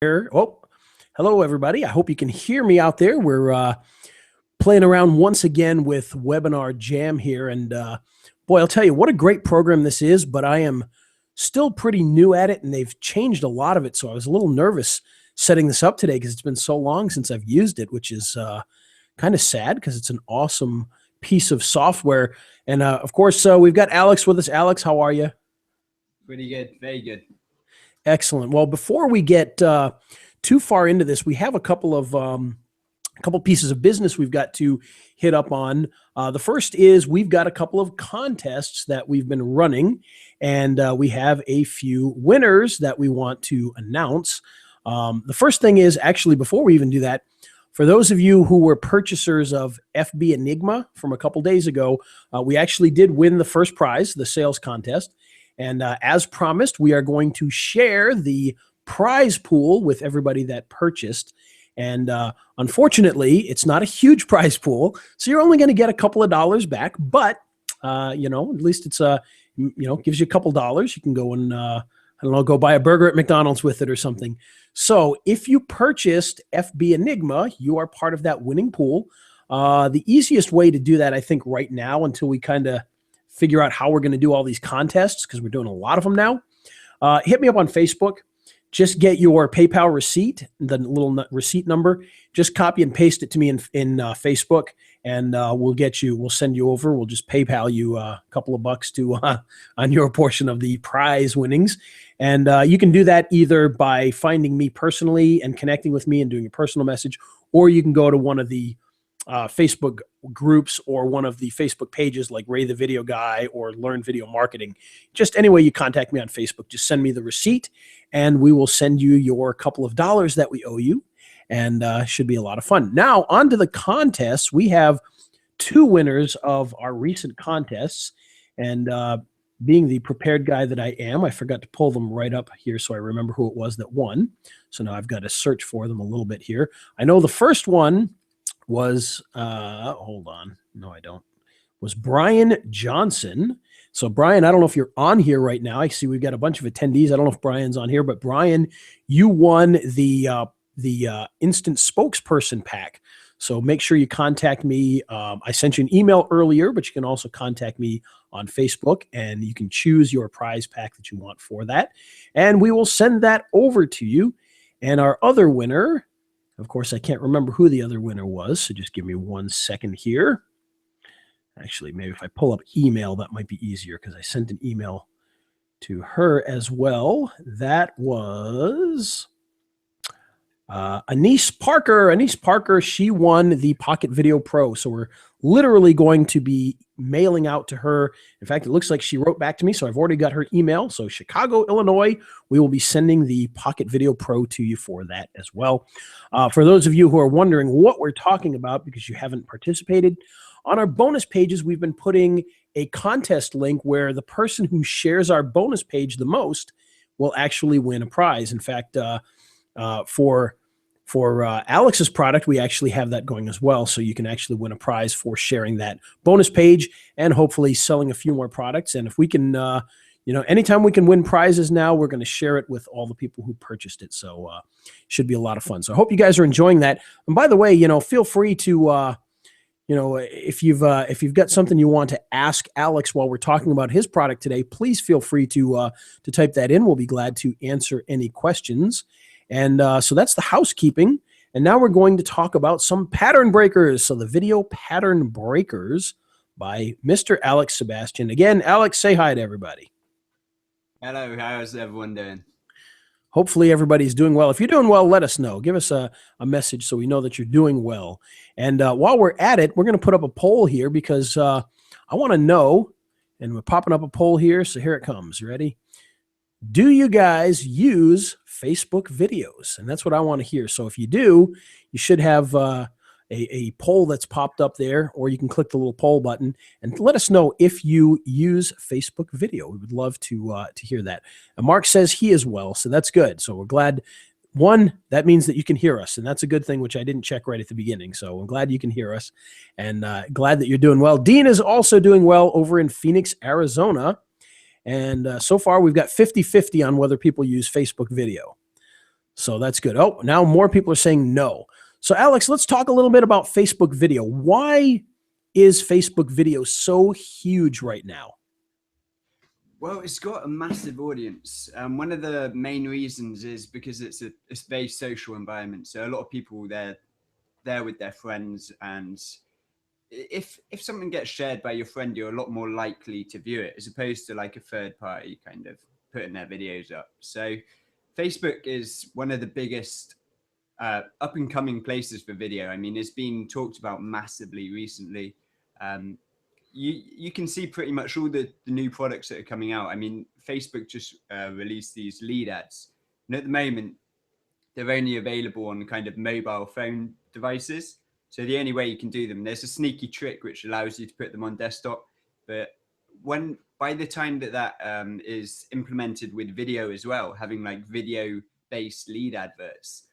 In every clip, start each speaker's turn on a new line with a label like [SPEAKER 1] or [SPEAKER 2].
[SPEAKER 1] Here. Oh, hello, everybody. I hope you can hear me out there. We're playing around once again with Webinar Jam here. And boy, I'll tell you what a great program this is, but I am still pretty new at it, and they've changed a lot of it. So I was a little nervous setting this up today because it's been so long since I've used it, which is kind of sad because it's an awesome piece of software. And of course, we've got Alex with us. Alex, how are you?
[SPEAKER 2] Pretty good. Very good.
[SPEAKER 1] Excellent. Well, before we get too far into this, we have a couple pieces of business we've got to hit up on. The first is we've got a couple of contests that we've been running, and we have a few winners that we want to announce. The first thing is, actually, before we even do that, for those of you who were purchasers of FB Enigma from a couple days ago, we actually did win the first prize, the sales contest. And as promised, we are going to share the prize pool with everybody that purchased. And unfortunately, it's not a huge prize pool, so you're only going to get a couple of dollars back. But at least it's gives you a couple dollars. You can go and go buy a burger at McDonald's with it or something. So if you purchased FB Enigma, you are part of that winning pool. The easiest way to do that, I think, right now, until we kind of figure out how we're going to do all these contests, because we're doing a lot of them now. Hit me up on Facebook. Just get your PayPal receipt, the little receipt number. Just copy and paste it to me in Facebook, and we'll send you over. We'll just PayPal you a couple of bucks to on your portion of the prize winnings. And you can do that either by finding me personally and connecting with me and doing a personal message, or you can go to one of the Facebook groups or one of the Facebook pages like Ray the Video Guy or Learn Video Marketing. Just any way you contact me on Facebook, just send me the receipt and we will send you your couple of dollars that we owe you, and should be a lot of fun. Now, on to the contests. We have two winners of our recent contests, and being the prepared guy that I am, I forgot to pull them right up here so I remember who it was that won. So now I've got to search for them a little bit here. I know the first one was hold on, no I don't, was Brian Johnson. So Brian, I don't know if you're on here right now. I see we've got a bunch of attendees. I don't know if Brian's on here, but Brian, you won the instant spokesperson pack. So make sure you contact me. I sent you an email earlier, but you can also contact me on Facebook, and you can choose your prize pack that you want for that, and we will send that over to you. And our other winner, of course, I can't remember who the other winner was, so just give me 1 second here. Actually, maybe if I pull up email, that might be easier, because I sent an email to her as well. That was Anise Parker. Anise Parker, she won the Pocket Video Pro. So we're literally going to be mailing out to her. In fact, it looks like she wrote back to me, so I've already got her email. So Chicago, Illinois, we will be sending the Pocket Video Pro to you for that as well. For those of you who are wondering what we're talking about because you haven't participated, on our bonus pages, we've been putting a contest link where the person who shares our bonus page the most will actually win a prize. In fact, for Alex's product, we actually have that going as well. So you can actually win a prize for sharing that bonus page and hopefully selling a few more products. And if we can, anytime we can win prizes now, we're going to share it with all the people who purchased it. So should be a lot of fun. So I hope you guys are enjoying that. And by the way, feel free to, if you've got something you want to ask Alex while we're talking about his product today, please feel free to type that in. We'll be glad to answer any questions. And so that's the housekeeping. And now we're going to talk about some pattern breakers. So the video pattern breakers by Mr. Alex Sebastian. Again, Alex, say hi to everybody.
[SPEAKER 2] Hello, how's everyone doing?
[SPEAKER 1] Hopefully everybody's doing well. If you're doing well, let us know. Give us a message so we know that you're doing well. And while we're at it, we're going to put up a poll here because I want to know, and we're popping up a poll here, so here it comes. Ready? Do you guys use Facebook videos? And that's what I want to hear. So if you do, you should have a poll that's popped up there, or you can click the little poll button and let us know if you use Facebook video. We would love to hear that. And Mark says he is well, so that's good. So we're glad. One, that means that you can hear us, and that's a good thing, which I didn't check right at the beginning. So I'm glad you can hear us, and glad that you're doing well. Dean is also doing well over in Phoenix, Arizona. And so far, we've got 50-50 on whether people use Facebook video. So that's good. Oh, now more people are saying no. So Alex, let's talk a little bit about Facebook video. Why is Facebook video so huge right now?
[SPEAKER 2] Well, it's got a massive audience. One of the main reasons is because it's a very social environment. So a lot of people they're there with their friends, and if something gets shared by your friend, you're a lot more likely to view it as opposed to like a third party kind of putting their videos up. So Facebook is one of the biggest up and coming places for video. I mean, it's been talked about massively recently. Um, you can see pretty much all the new products that are coming out. I mean, Facebook just released these lead ads, and at the moment they're only available on kind of mobile phone devices. So the only way you can do them, there's a sneaky trick which allows you to put them on desktop. But when by the time that is implemented with video as well, having like video based lead adverts,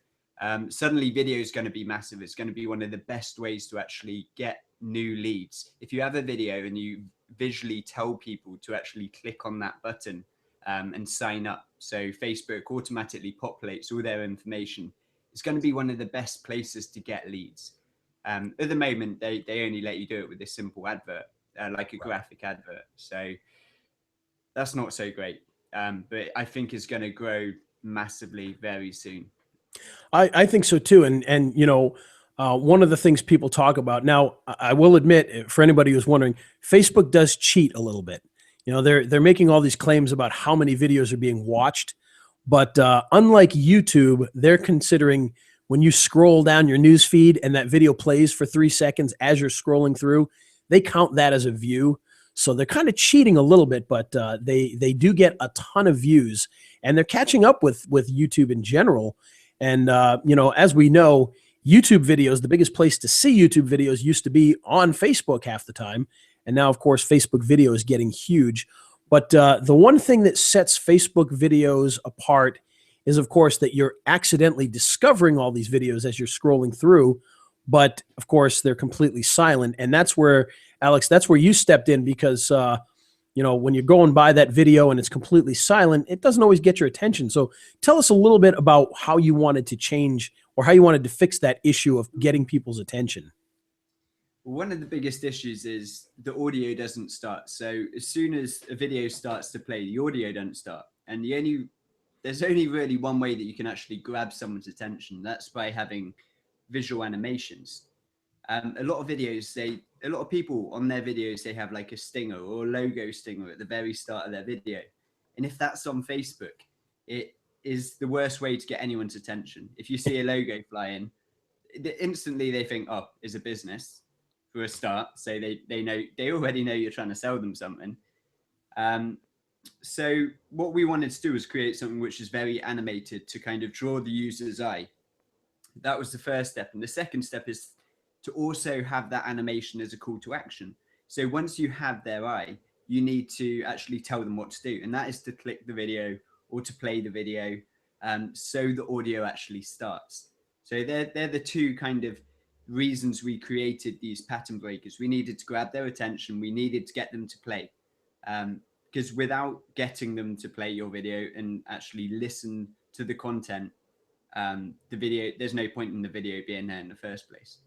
[SPEAKER 2] suddenly video is going to be massive. It's going to be one of the best ways to actually get new leads. If you have a video and you visually tell people to actually click on that button and sign up, so Facebook automatically populates all their information, it's going to be one of the best places to get leads. At the moment, they only let you do it with this simple advert, like a graphic advert. So that's not so great. But I think it's going to grow massively very soon.
[SPEAKER 1] I think so too. And you know, one of the things people talk about now, I will admit, for anybody who's wondering, Facebook does cheat a little bit. You know, they're making all these claims about how many videos are being watched, but unlike YouTube, they're considering when you scroll down your news feed and that video plays for 3 seconds as you're scrolling through, they count that as a view. So they're kind of cheating a little bit, but they do get a ton of views, and they're catching up with YouTube in general. And you know, as we know, YouTube videos, the biggest place to see YouTube videos used to be on Facebook half the time. And now, of course, Facebook video is getting huge. But the one thing that sets Facebook videos apart is, of course, that you're accidentally discovering all these videos as you're scrolling through. But of course, they're completely silent. And that's where, Alex, that's where you stepped in, because you know, when you're going by that video and it's completely silent, it doesn't always get your attention. So tell us a little bit about how you wanted to change, or how you wanted to fix that issue of getting people's attention.
[SPEAKER 2] One of the biggest issues is the audio doesn't start. So as soon as a video starts to play, the audio doesn't start. And there's only really one way that you can actually grab someone's attention. That's by having visual animations. A lot of videos, a lot of people on their videos, they have like a stinger or a logo stinger at the very start of their video. And if that's on Facebook, it is the worst way to get anyone's attention. If you see a logo flying, instantly they think, oh, it's a business for a start. So they already know you're trying to sell them something. So what we wanted to do was create something which is very animated to kind of draw the user's eye. That was the first step. And the second step is to also have that animation as a call to action. So once you have their eye, you need to actually tell them what to do. And that is to click the video or to play the video, so the audio actually starts. So they're the two kind of reasons we created these pattern breakers. We needed to grab their attention. We needed to get them to play. Because without getting them to play your video and actually listen to the content, the video, there's no point in the video being there in the first place.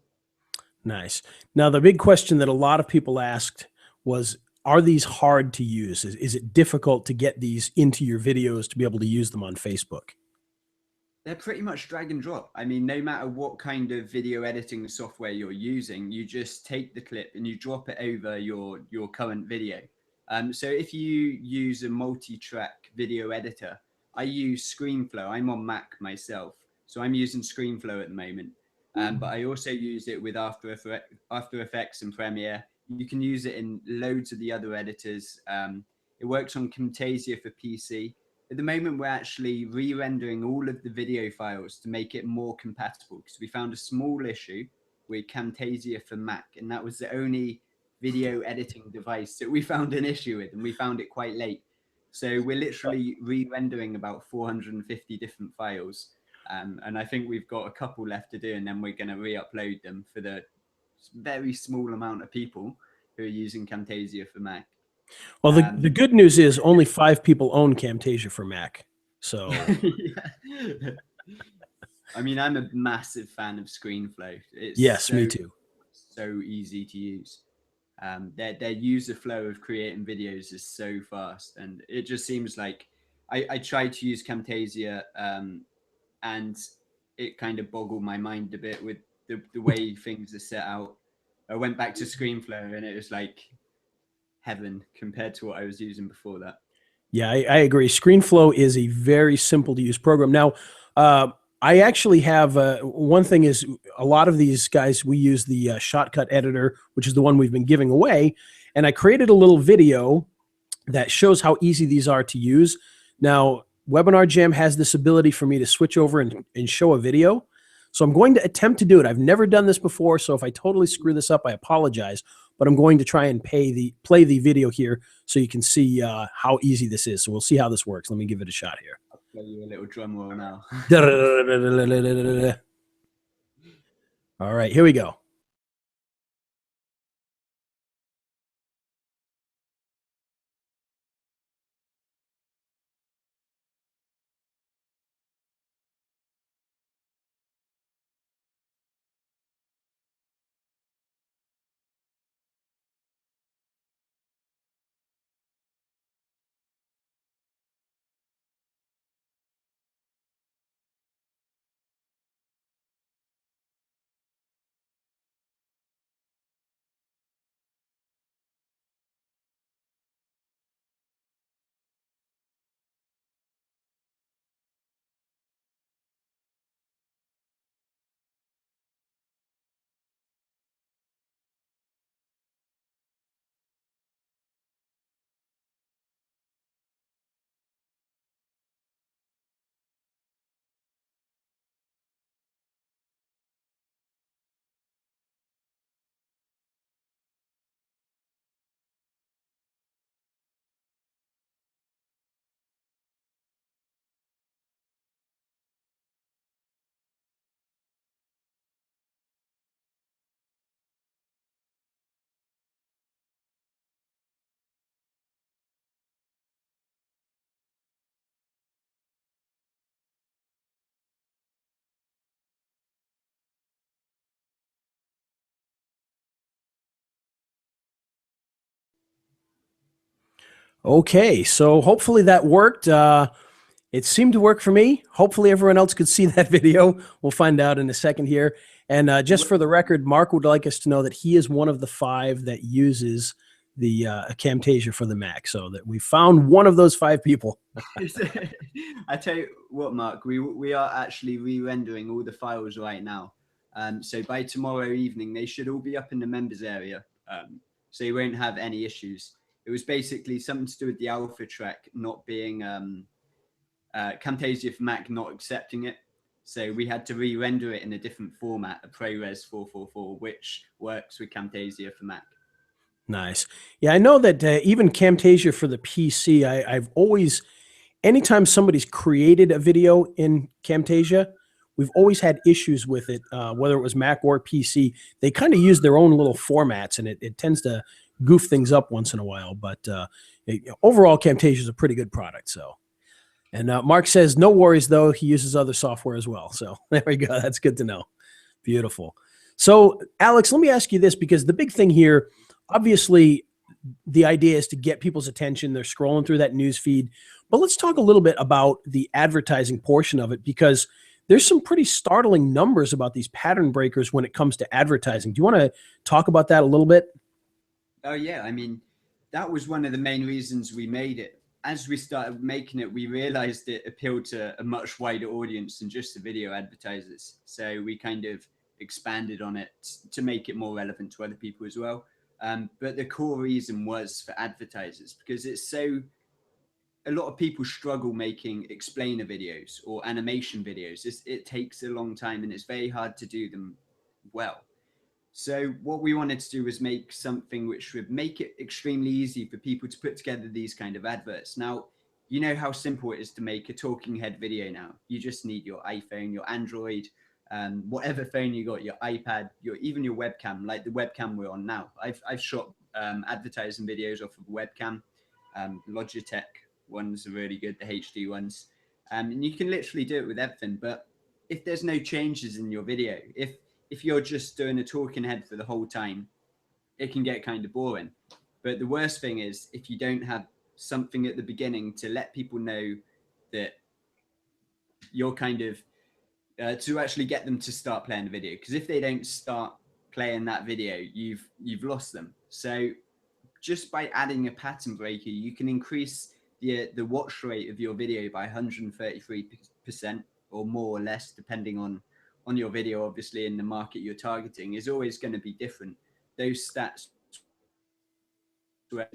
[SPEAKER 1] Nice. Now, the big question that a lot of people asked was, are these hard to use? Is it difficult to get these into your videos to be able to use them on Facebook?
[SPEAKER 2] They're pretty much drag and drop. I mean, no matter what kind of video editing software you're using, you just take the clip and you drop it over your current video. So if you use a multi-track video editor, I use ScreenFlow. I'm on Mac myself, so I'm using ScreenFlow at the moment. But I also use it with After Effects and Premiere. You can use it in loads of the other editors. It works on Camtasia for PC. At the moment, we're actually re-rendering all of the video files to make it more compatible, because we found a small issue with Camtasia for Mac, and that was the only video editing device that we found an issue with, and we found it quite late. So we're literally re-rendering about 450 different files. And I think we've got a couple left to do, and then we're going to re-upload them for the very small amount of people who are using Camtasia for Mac.
[SPEAKER 1] Well, the good news is only 5 people own Camtasia for Mac. So
[SPEAKER 2] yeah. I mean, I'm a massive fan of ScreenFlow. It's
[SPEAKER 1] Yes, me too.
[SPEAKER 2] so easy to use. Their user flow of creating videos is so fast, and it just seems like I tried to use Camtasia, and it kind of boggled my mind a bit with the way things are set out. I went back to ScreenFlow, and it was like heaven compared to what I was using before that.
[SPEAKER 1] Yeah, I agree. ScreenFlow is a very simple to use program. Now, I actually have one thing is a lot of these guys, we use the shortcut editor, which is the one we've been giving away. And I created a little video that shows how easy these are to use. Now, Webinar Jam has this ability for me to switch over and show a video. So I'm going to attempt to do it. I've never done this before, so if I totally screw this up, I apologize. But I'm going to try and play the video here so you can see how easy this is. So we'll see how this works. Let me give it a shot here.
[SPEAKER 2] I'll play you a little drum roll now.
[SPEAKER 1] All right, here we go. Okay, so hopefully that worked. It seemed to work for me. Hopefully everyone else could see that video. We'll find out in a second here. And just for the record, Mark would like us to know that he is one of the 5 that uses the Camtasia for the Mac. So that we found one of those 5 people.
[SPEAKER 2] I tell you what, Mark, we are actually re-rendering all the files right now. So by tomorrow evening, they should all be up in the members area. So you won't have any issues. It was basically something to do with the alpha track not being Camtasia for Mac not accepting it. So we had to re-render it in a different format, a ProRes 444, which works with Camtasia for Mac.
[SPEAKER 1] Nice. Yeah, I know that even Camtasia for the PC, I've always, anytime somebody's created a video in Camtasia, we've always had issues with it, whether it was Mac or PC. They kind of use their own little formats, and it tends to goof things up once in a while. But overall, Camtasia is a pretty good product. So, and Mark says, no worries, though. He uses other software as well. So there we go. That's good to know. Beautiful. So, Alex, let me ask you this, because the big thing here, obviously, the idea is to get people's attention. They're scrolling through that news feed. But let's talk a little bit about the advertising portion of it, because there's some pretty startling numbers about these pattern breakers when it comes to advertising. Do you want to talk about that a little bit?
[SPEAKER 2] Oh, yeah. I mean, that was one of the main reasons we made it. As we started making it, we realized it appealed to a much wider audience than just the video advertisers. So we kind of expanded on it to make it more relevant to other people as well. But the core reason was for advertisers, because it's so, a lot of people struggle making explainer videos or animation videos. It takes a long time and it's very hard to do them well. So what we wanted to do was make something which would make it extremely easy for people to put together these kind of adverts. Now, you know how simple it is to make a talking head video now. You just need your iPhone, your Android, whatever phone you got, your iPad, even your webcam, like the webcam we're on now. I've shot advertising videos off of webcam. Logitech ones are really good, the HD ones. And you can literally do it with everything. But if there's no changes in your video, if you're just doing a talking head for the whole time, it can get kind of boring. But the worst thing is if you don't have something at the beginning to let people know that you're kind of to actually get them to start playing the video. Because if they don't start playing that video, you've lost them. So just by adding a pattern breaker, you can increase the watch rate of your video by 133% or more or less, depending on your video. Obviously, in the market you're targeting is always going to be different. Those stats were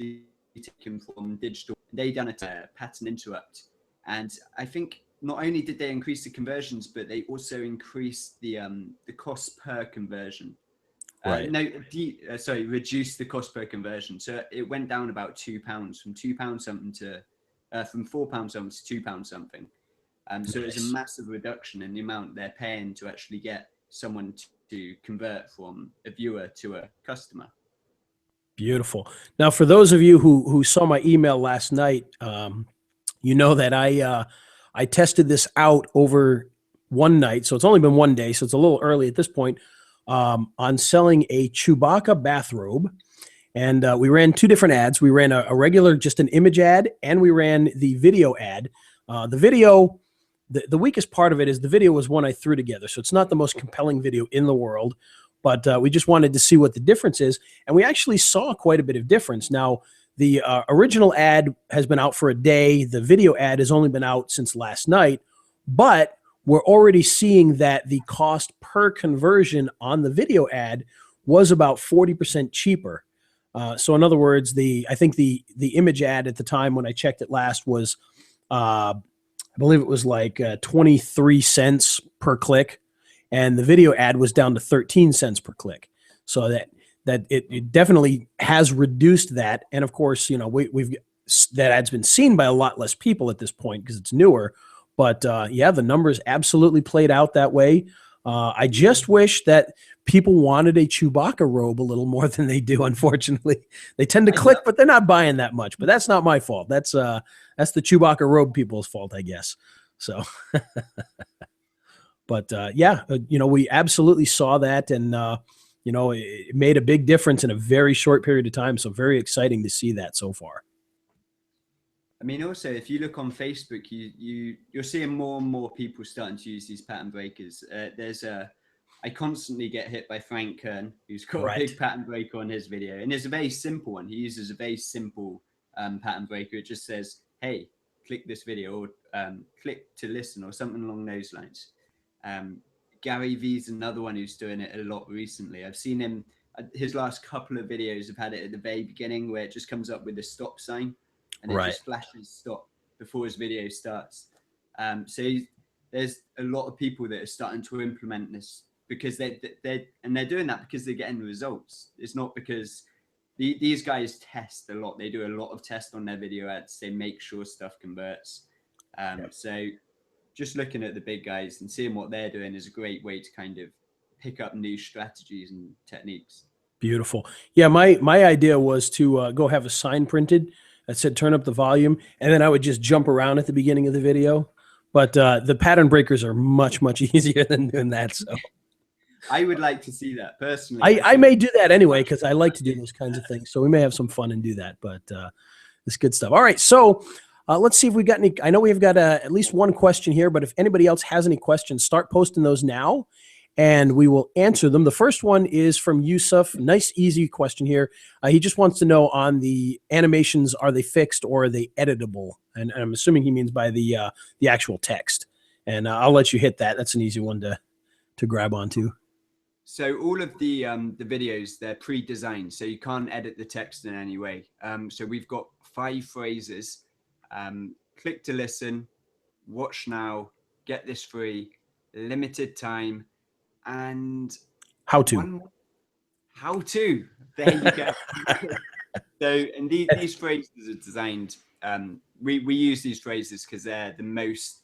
[SPEAKER 2] taken from digital. They done a pattern interrupt, and I think not only did they increase the conversions, but they also increased the cost per conversion.
[SPEAKER 1] Right.
[SPEAKER 2] Reduce the cost per conversion. So it went down about £2 from £2 something to from £4 something to £2 something. So
[SPEAKER 1] Nice.
[SPEAKER 2] it's a massive reduction in the amount they're paying to actually get someone to convert from a viewer to a customer.
[SPEAKER 1] Beautiful. Now, for those of you who saw my email last night, you know that I tested this out over one night, so it's only been one day, so it's a little early at this point, on selling a Chewbacca bathrobe. And we ran two different ads. We ran a regular, just an image ad, and we ran the video ad. The video, the weakest part of it is the video was one I threw together, so it's not the most compelling video in the world, but we just wanted to see what the difference is, and we actually saw quite a bit of difference. Now, the original ad has been out for a day. The video ad has only been out since last night, but we're already seeing that the cost per conversion on the video ad was about 40% cheaper. So in other words, I think the image ad at the time when I checked it last was, I believe it was like 23 cents per click, and the video ad was down to 13 cents per click. So that it definitely has reduced that. And of course, you know, we've that ad's been seen by a lot less people at this point because it's newer. But yeah, the numbers absolutely played out that way. I just wish that people wanted a Chewbacca robe a little more than they do. Unfortunately, they tend to click, but they're not buying that much. But that's not my fault. That's the Chewbacca robe people's fault, I guess. So, but yeah, you know, we absolutely saw that, and you know, it made a big difference in a very short period of time. So, very exciting to see that so far.
[SPEAKER 2] I mean, also, if you look on Facebook, you're seeing more and more people starting to use these pattern breakers. I constantly get hit by Frank Kern, who's got a big pattern breaker on his video, and it's a very simple one. He uses a very simple pattern breaker. It just says, "Hey, click this video," or "click to listen," or something along those lines. Gary V's another one who's doing it a lot recently. I've seen him. His last couple of videos have had it at the very beginning, where it just comes up with a stop sign. And it just flashes stop before his video starts. So there's a lot of people that are starting to implement this because they're doing that because they're getting results. It's not because these guys test a lot. They do a lot of tests on their video ads. They make sure stuff converts. So just looking at the big guys and seeing what they're doing is a great way to kind of pick up new strategies and techniques.
[SPEAKER 1] Beautiful. Yeah, my idea was to go have a sign printed that said turn up the volume, and then I would just jump around at the beginning of the video. But the pattern breakers are much, much easier than doing that. So
[SPEAKER 2] I would like to see that personally.
[SPEAKER 1] I may do that anyway because I like to do those kinds of things. So we may have some fun and do that. But it's good stuff. All right, so let's see if we got any. I know we've got at least one question here, but if anybody else has any questions, start posting those now, and we will answer them. The first one is from Yusuf. Nice, easy question here. He just wants to know on the animations, are they fixed or are they editable? And I'm assuming he means by the actual text. And I'll let you hit that. That's an easy one to grab onto.
[SPEAKER 2] So all of the videos, they're pre-designed, so you can't edit the text in any way. So we've got 5 phrases: click to listen, watch now, get this free, limited time, and
[SPEAKER 1] how to.
[SPEAKER 2] There you go. So, and these phrases are designed. We use these phrases because they're the most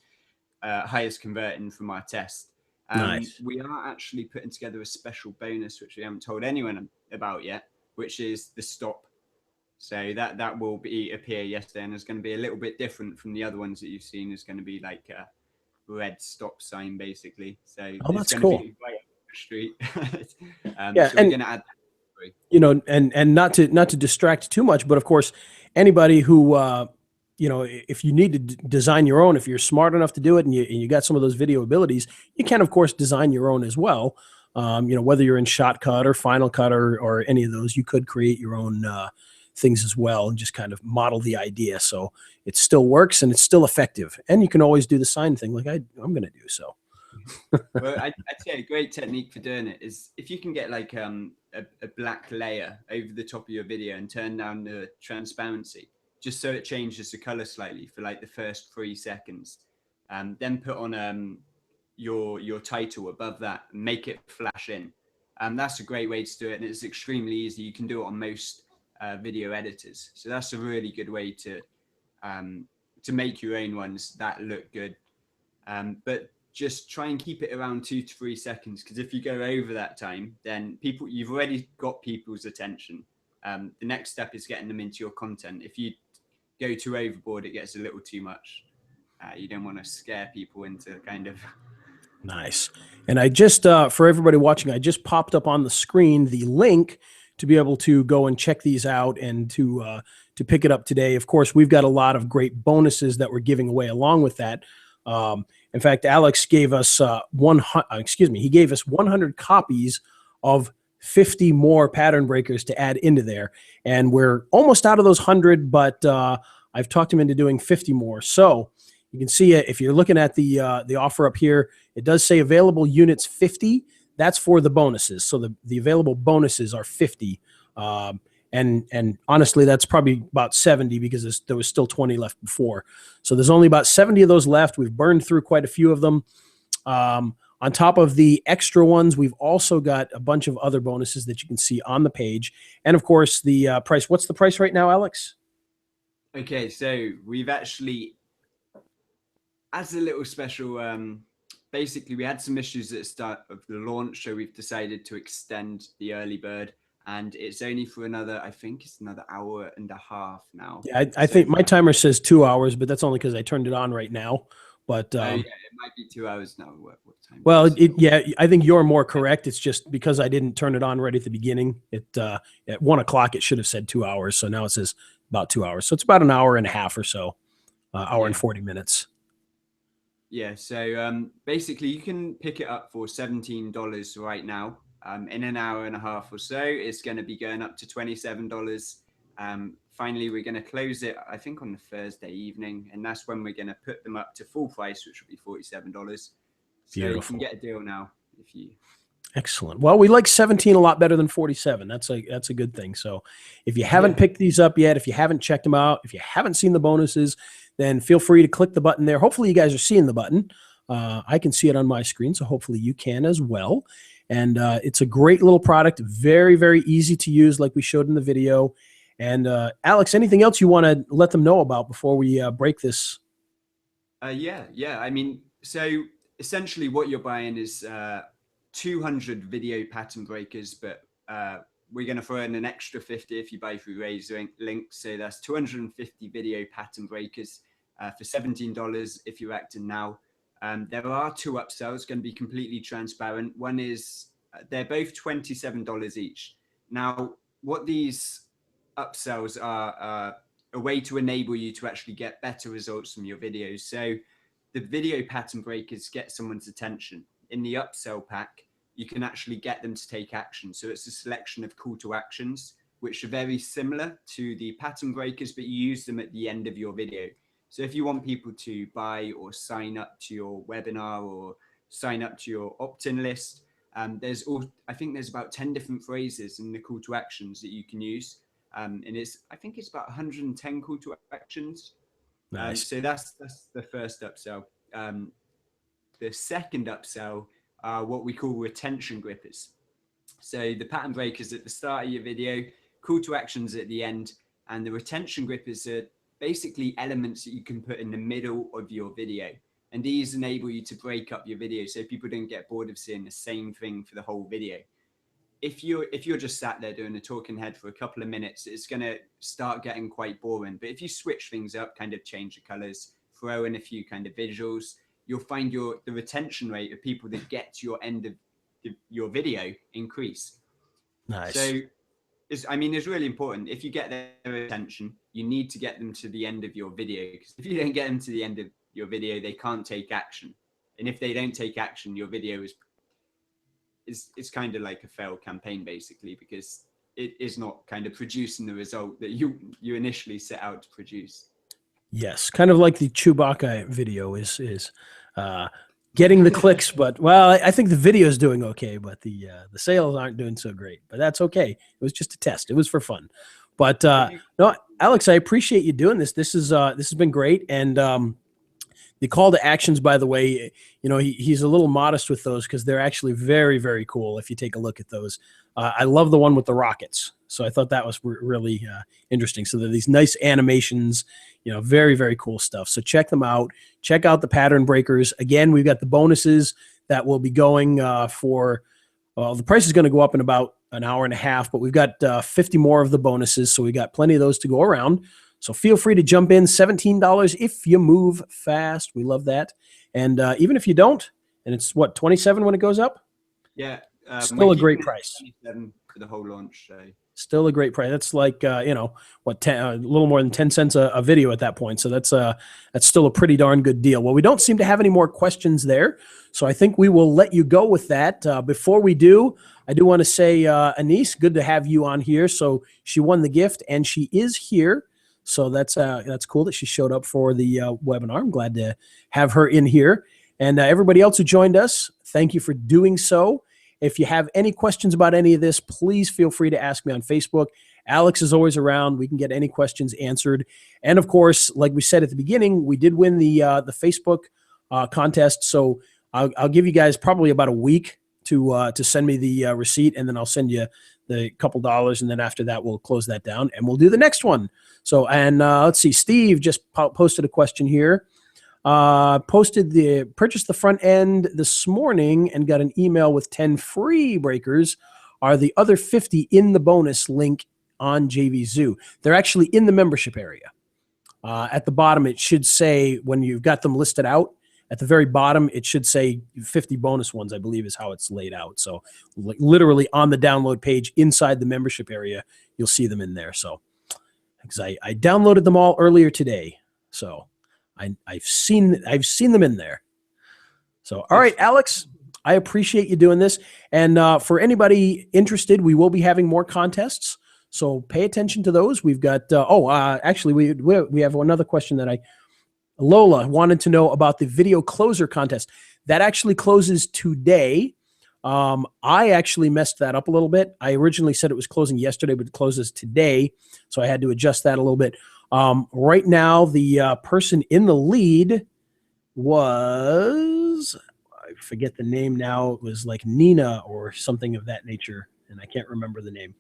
[SPEAKER 2] highest converting from our test.
[SPEAKER 1] Nice.
[SPEAKER 2] We are actually putting together a special bonus, which we haven't told anyone about yet, which is the stop. So that will appear yesterday, and it's going to be a little bit different from the other ones that you've seen. It's going to be like red stop sign basically. So
[SPEAKER 1] Oh,
[SPEAKER 2] it's
[SPEAKER 1] that's
[SPEAKER 2] going to
[SPEAKER 1] cool.
[SPEAKER 2] be right up the street.
[SPEAKER 1] Yeah,
[SPEAKER 2] So we're
[SPEAKER 1] and
[SPEAKER 2] going to add that.
[SPEAKER 1] and not to distract too much, but of course, anybody who if you need to design your own, if you're smart enough to do it, and you got some of those video abilities, you can of course design your own as well. Whether you're in Shotcut or Final Cut or any of those, you could create your own things as well and just kind of model the idea so it still works and it's still effective. And you can always do the sign thing like I'm going to do. So
[SPEAKER 2] Well, I'd say a great technique for doing it is if you can get like a black layer over the top of your video and turn down the transparency just so it changes the color slightly for like the first 3 seconds. Then put on your title above that and make it flash in. That's a great way to do it, and it's extremely easy. You can do it on most video editors, so that's a really good way to make your own ones that look good. But just try and keep it around 2 to 3 seconds, because if you go over that time, then you've already got people's attention. The next step is getting them into your content. If you go too overboard, it gets a little too much. You don't want to scare people into kind of.
[SPEAKER 1] nice. And I just for everybody watching, I just popped up on the screen the link to be able to go and check these out and to pick it up today. Of course, we've got a lot of great bonuses that we're giving away along with that. In fact, Alex gave us he gave us 100 copies of 50 more pattern breakers to add into there, and we're almost out of those 100. But I've talked him into doing 50 more. So you can see it if you're looking at the offer up here. It does say available units 50. That's for the bonuses. So the available bonuses are 50. And honestly, that's probably about 70 because there was still 20 left before. So there's only about 70 of those left. We've burned through quite a few of them. On top of the extra ones, we've also got a bunch of other bonuses that you can see on the page. And of course, the price. What's the price right now, Alex?
[SPEAKER 2] Okay, so we've actually, as a little special, basically we had some issues at the start of the launch, so we've decided to extend the early bird, and it's only for I think it's another hour and a half now.
[SPEAKER 1] Yeah, I think my timer says 2 hours, but that's only because I turned it on right now. But
[SPEAKER 2] yeah, it might be 2 hours now. What time?
[SPEAKER 1] well, yeah, I think you're more correct. It's just because I didn't turn it on right at the beginning. At 1 o'clock it should have said 2 hours, so now it says about 2 hours. So it's about an hour and a half or so, hour and 40 minutes.
[SPEAKER 2] Yeah, so basically you can pick it up for $17 right now. In an hour and a half or so, it's going to be going up to $27. Finally, we're going to close it, I think, on the Thursday evening, and that's when we're going to put them up to full price, which will be $47. So
[SPEAKER 1] Beautiful.
[SPEAKER 2] you can get a deal now if you.
[SPEAKER 1] Excellent. Well, we like 17 a lot better than 47. That's a good thing. So if you haven't picked these up yet, if you haven't checked them out, if you haven't seen the bonuses, then feel free to click the button there. Hopefully you guys are seeing the button. I can see it on my screen, so hopefully you can as well. And it's a great little product, very, very easy to use like we showed in the video. And Alex, anything else you want to let them know about before we break this?
[SPEAKER 2] Yeah. I mean, so essentially what you're buying is 200 video pattern breakers, but we're going to throw in an extra 50 if you buy through Ray's link. So that's 250 video pattern breakers for $17 if you're acting now. There are two upsells, going to be completely transparent. One is they're both $27 each. Now, what these upsells are a way to enable you to actually get better results from your videos. So the video pattern breakers get someone's attention. In the upsell pack, you can actually get them to take action. So it's a selection of call to actions, which are very similar to the pattern breakers, but you use them at the end of your video. So if you want people to buy or sign up to your webinar or sign up to your opt-in list, I think there's about 10 different phrases in the call to actions that you can use. And I think it's about 110 call to actions.
[SPEAKER 1] Nice.
[SPEAKER 2] So that's the first upsell. The second upsell are what we call retention grippers. So the pattern breakers at the start of your video, call to actions at the end, and the retention grippers are basically elements that you can put in the middle of your video. And these enable you to break up your video so people don't get bored of seeing the same thing for the whole video. If you're just sat there doing a talking head for a couple of minutes, it's going to start getting quite boring. But if you switch things up, kind of change the colors, throw in a few kind of visuals, you'll find the retention rate of people that get to your end of your video increase.
[SPEAKER 1] Nice.
[SPEAKER 2] So it's really important. If you get their attention, you need to get them to the end of your video, because if you don't get them to the end of your video, they can't take action. And if they don't take action, your video is kind of like a failed campaign, basically, because it is not kind of producing the result that you initially set out to produce.
[SPEAKER 1] Yes, kind of like the Chewbacca video is getting the clicks, but well, I think the video is doing okay, but the sales aren't doing so great. But that's okay. It was just a test. It was for fun. But no, Alex, I appreciate you doing this. This has been great. And the call to actions, by the way, he's a little modest with those because they're actually very, very cool. If you take a look at those, I love the one with the rockets. So I thought that was really interesting. So they're these nice animations, very, very cool stuff. So check them out. Check out the pattern breakers. Again, we've got the bonuses that will be going for, well, the price is going to go up in about an hour and a half, but we've got 50 more of the bonuses. So we got plenty of those to go around. So feel free to jump in. $17 if you move fast. We love that. And even if you don't, and it's what, 27 when it goes up?
[SPEAKER 2] Yeah.
[SPEAKER 1] Still a great price.
[SPEAKER 2] 27 for the whole launch. So.
[SPEAKER 1] Still a great price. That's like, a little more than 10 cents a video at that point. So that's still a pretty darn good deal. Well, we don't seem to have any more questions there. So I think we will let you go with that. Before we do, I do want to say, Anise, good to have you on here. So she won the gift and she is here. So that's cool that she showed up for the webinar. I'm glad to have her in here. And everybody else who joined us, thank you for doing so. If you have any questions about any of this, please feel free to ask me on Facebook. Alex is always around. We can get any questions answered. And of course, like we said at the beginning, we did win the Facebook contest. So I'll give you guys probably about a week to send me the receipt, and then I'll send you the couple dollars, and then after that we'll close that down and we'll do the next one. So, and let's see, Steve just posted a question here. Purchased the front end this morning and got an email with 10 free breakers. Are the other 50 in the bonus link on JV Zoo? They're actually in the membership area. At the bottom, it should say, when you've got them listed out, at the very bottom, it should say 50 bonus ones, I believe is how it's laid out. So literally on the download page inside the membership area, you'll see them in there. So because I downloaded them all earlier today. So I've seen them in there. So, all right, Alex, I appreciate you doing this. And for anybody interested, we will be having more contests. So pay attention to those. We've got, actually we have another question that Lola wanted to know about the video closer contest. That actually closes today. I actually messed that up a little bit. I originally said it was closing yesterday, but it closes today. So I had to adjust that a little bit. Right now, the person in the lead was, I forget the name now. It was like Nina or something of that nature, and I can't remember the name.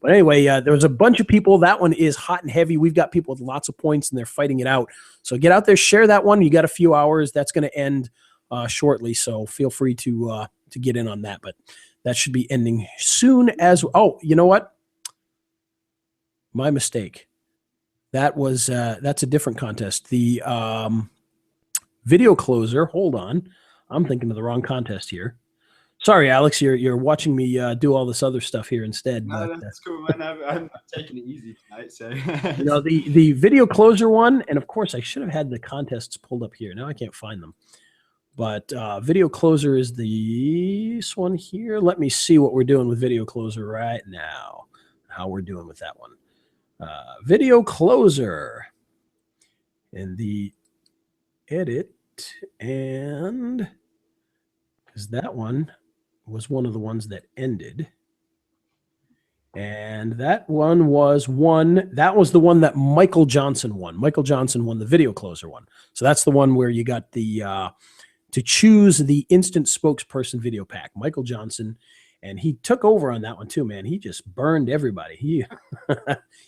[SPEAKER 1] But anyway, there was a bunch of people. That one is hot and heavy. We've got people with lots of points, and they're fighting it out. So get out there, share that one. You got a few hours. That's going to end shortly, so feel free to get in on that. But that should be ending soon as. Oh, you know what? My mistake. That's a different contest. The video closer. Hold on, I'm thinking of the wrong contest here. Sorry, Alex, you're watching me do all this other stuff here instead.
[SPEAKER 2] No,
[SPEAKER 1] but,
[SPEAKER 2] that's cool, man. I'm taking it easy tonight. So
[SPEAKER 1] the video closer one, and of course I should have had the contests pulled up here. Now I can't find them. But video closer is this one here. Let me see what we're doing with video closer right now. How we're doing with that one. Video closer and the edit, and because that one was one of the ones that ended, and that one was one. That was the one that Michael Johnson won. Michael Johnson won the video closer one. So that's the one where you got the to choose the instant spokesperson video pack. Michael Johnson. And he took over on that one too, man. He just burned everybody.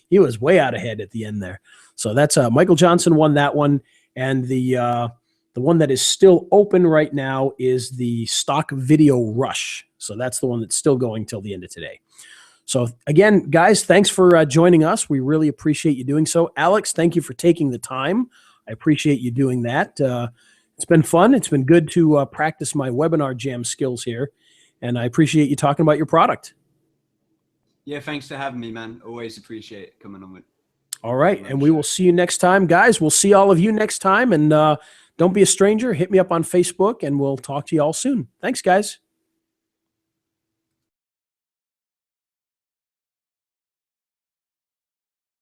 [SPEAKER 1] He was way out ahead at the end there. So that's Michael Johnson won that one, and the one that is still open right now is the stock video rush. So that's the one that's still going till the end of today. So again, guys, thanks for joining us. We really appreciate you doing so. Alex, thank you for taking the time. I appreciate you doing that. It's been fun. It's been good to practice my webinar jam skills here. And I appreciate you talking about your product.
[SPEAKER 2] Yeah, thanks for having me, man. Always appreciate coming on with.
[SPEAKER 1] All right. And we will see you next time, guys. We'll see all of you next time. And don't be a stranger. Hit me up on Facebook, and we'll talk to you all soon. Thanks, guys.